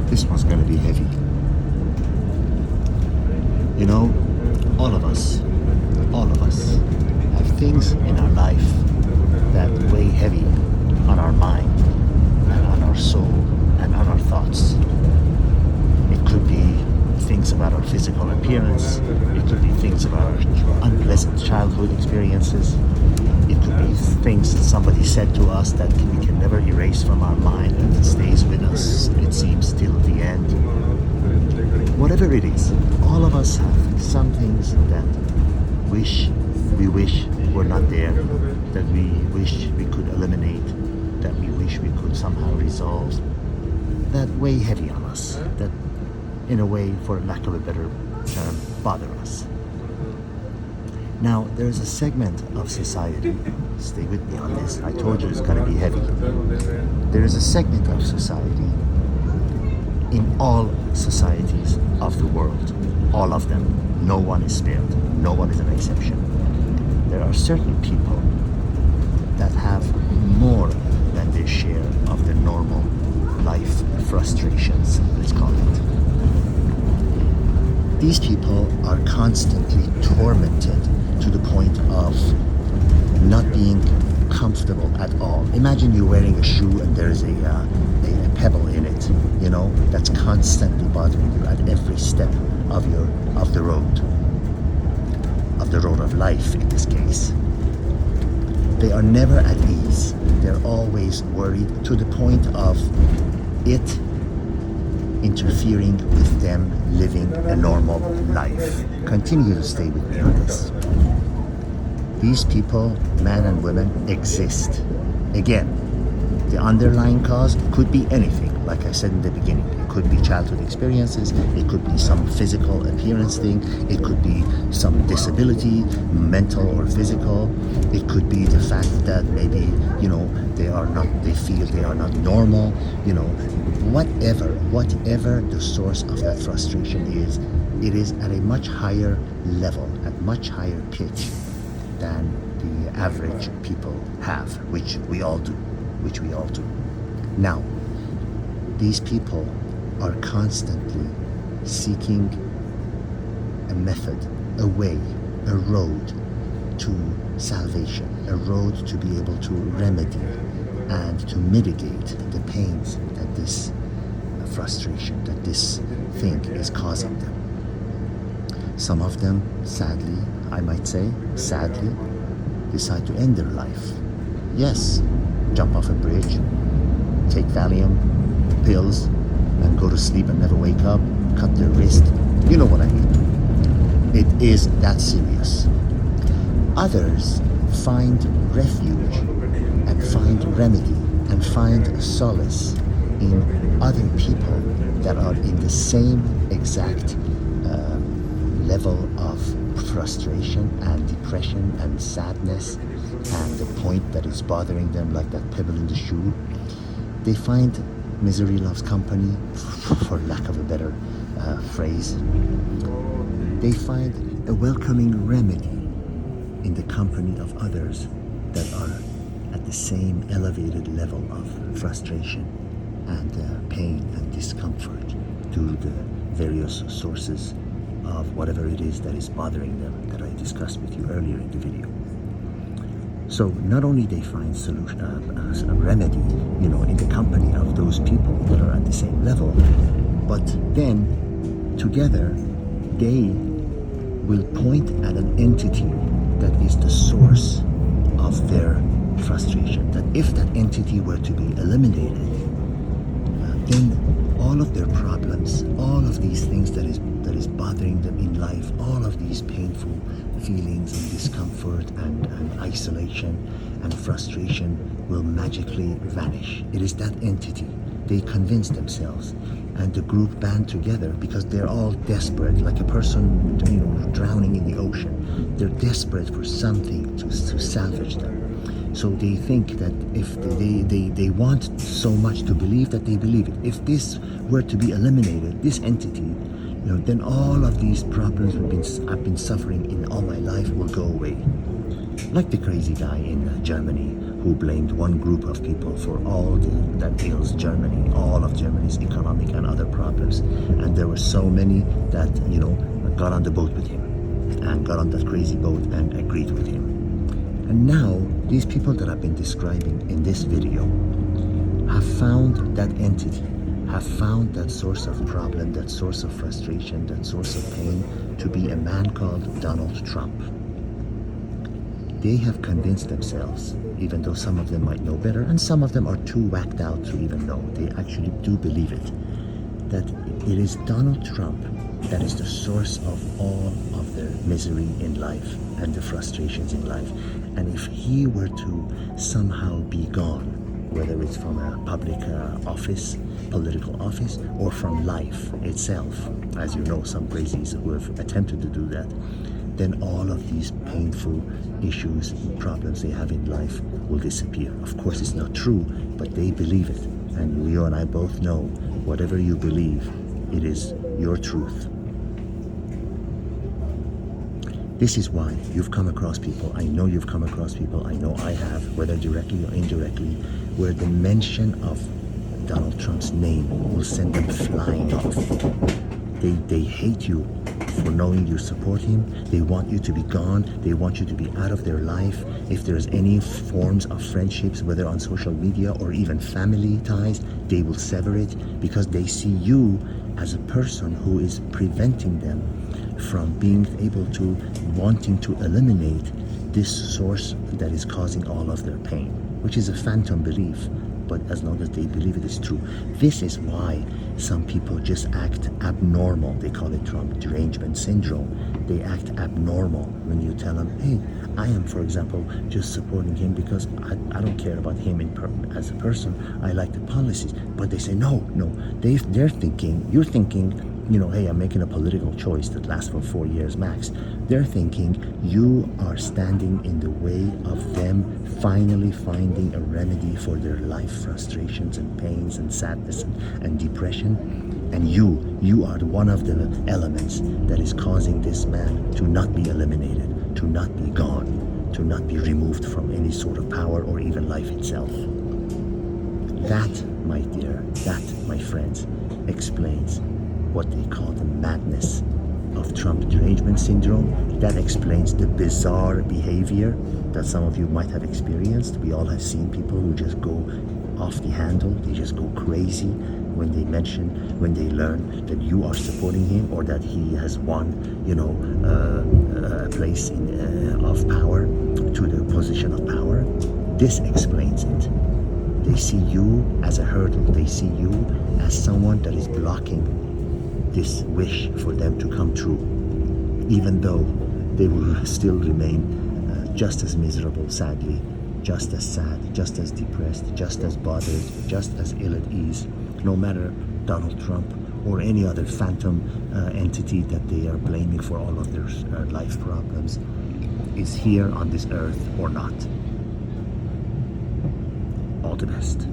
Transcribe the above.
This one's gonna be heavy. You know, all of us have things in our life that weigh heavy on our mind and on our soul and on our thoughts. It could be things about our physical appearance. It could be things about our unpleasant childhood experiences. It could be things that somebody said to us that we can never erase from our mind and it stays with us, it seems, till the end. Whatever it is, all of us have some things that we wish were not there, that we wish we could eliminate, that we wish we could somehow resolve, that weigh heavy on us, that in a way, for lack of a better term, bother us. Now, there's a segment of society, stay with me on this, I told you it's going to be heavy. There is a segment of society, in all societies of the world, all of them, no one is spared, no one is an exception. There are certain people that have more than their share of the normal life frustrations, let's call it. These people are constantly tormented to the point of not being comfortable at all. Imagine you're wearing a shoe and there's a pebble in it, you know, that's constantly bothering you at every step of the road of life in this case. They are never at ease. They're always worried to the point of it interfering with them living a normal life. Continue to stay with me on this. These people, men and women, exist. Again, the underlying cause could be anything, like I said in the beginning. It could be childhood experiences, it could be some physical appearance thing, it could be some disability, mental or physical. It could be the fact that maybe, you know, they feel they are not normal, you know, whatever the source of that frustration is, it is at a much higher level, at much higher pitch than the average people have, which we all do. Now, these people are constantly seeking a method, a way, a road to salvation, a road to be able to remedy and to mitigate the pains that this frustration, that this thing is causing them. Some of them, sadly, I might say, sadly, decide to end their life. Yes, jump off a bridge, take Valium, pills, and go to sleep and never wake up, cut their wrist. You know what I mean. It is that serious. Others find refuge and find remedy and find solace in other people that are in the same exact level of frustration and depression and sadness and the point that is bothering them, like that pebble in the shoe. They find misery loves company, for lack of a better phrase. They find a welcoming remedy in the company of others that are at the same elevated level of frustration and pain and discomfort due to the various sources of whatever it is that is bothering them that I discussed with you earlier in the video. So not only they find a remedy, you know, in the company of those people that are at the same level, but then together they will point at an entity that is the source of their frustration. That if that entity were to be eliminated, then all of their problems, all of these things that is bothering them in life, all of these painful feelings and discomfort and isolation and frustration will magically vanish. It is that entity. They convince themselves, and the group band together because they're all desperate, like a person, you know, drowning in the ocean. They're desperate for something to salvage them. So they think that if they want so much to believe that they believe it. If this were to be eliminated, this entity, you know, then all of these problems I've been suffering in all my life will go away. Like the crazy guy in Germany who blamed one group of people for all that ails Germany, all of Germany's economic and other problems. And there were so many that, got on the boat with him and got on that crazy boat and agreed with him. And now, these people that I've been describing in this video have found that entity, have found that source of problem, that source of frustration, that source of pain to be a man called Donald Trump. They have convinced themselves, even though some of them might know better, and some of them are too whacked out to even know, they actually do believe it, that it is Donald Trump that is the source of all of their misery in life and the frustrations in life. And if he were to somehow be gone, whether it's from a public office, political office, or from life itself, as you know, some crazies who have attempted to do that, then all of these painful issues, problems they have in life will disappear. Of course, it's not true, but they believe it. And you and I both know, whatever you believe, it is your truth. This is why you've come across people, I know you've come across people, I know I have, whether directly or indirectly, where the mention of Donald Trump's name will send them flying off. They hate you for knowing you support him. They want you to be gone. They want you to be out of their life. If there's any forms of friendships, whether on social media or even family ties, they will sever it because they see you as a person who is preventing them from being able to, wanting to eliminate this source that is causing all of their pain, which is a phantom belief. But as long as they believe it is true. This is why some people just act abnormal. They call it Trump derangement syndrome. They act abnormal when you tell them, hey, I am, for example, just supporting him because I don't care about him as a person. I like the policies. But they say, no. They're thinking, you're thinking, hey, I'm making a political choice that lasts for 4 years max. They're thinking you are standing in the way of them finally finding a remedy for their life frustrations and pains and sadness and depression. And you are one of the elements that is causing this man to not be eliminated, to not be gone, to not be removed from any sort of power or even life itself. That, my dear, that, my friends, explains what they call the madness of Trump derangement syndrome. That explains the bizarre behavior that some of you might have experienced. We all have seen people who just go off the handle. They just go crazy when they learn that you are supporting him or that he has won, a place of power, to the position of power. This explains it. They see you as a hurdle. They see you as someone that is blocking this wish for them to come true, even though they will still remain just as miserable, sadly, just as sad, just as depressed, just as bothered, just as ill at ease, no matter Donald Trump or any other phantom entity that they are blaming for all of their life problems is here on this earth or not. All the best.